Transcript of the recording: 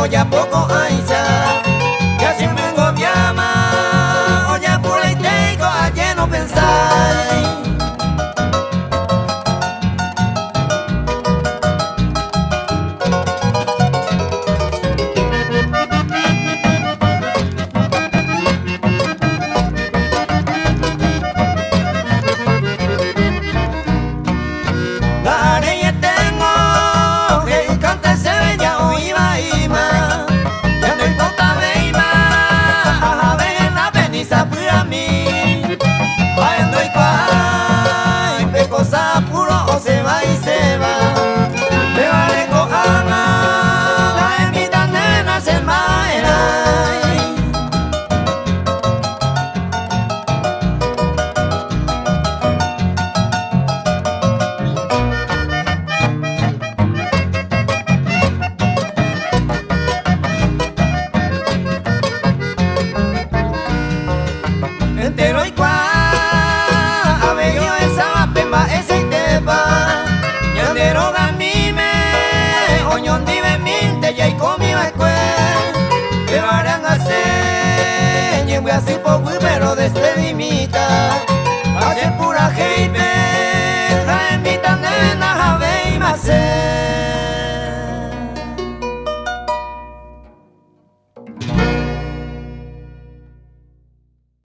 ya poco aisa, ya siempre vengo llama, oye por ahí tengo a lleno pensar. Se va y se va, me vale con ama, la invita nena se maera. Entero y cuá, a ver yo esa pemba ese Yandero gamime, oñón dive minte, ya y comió escue. Que varan a ser, y voy a ser poco pero de este limita. Hacer pura gente.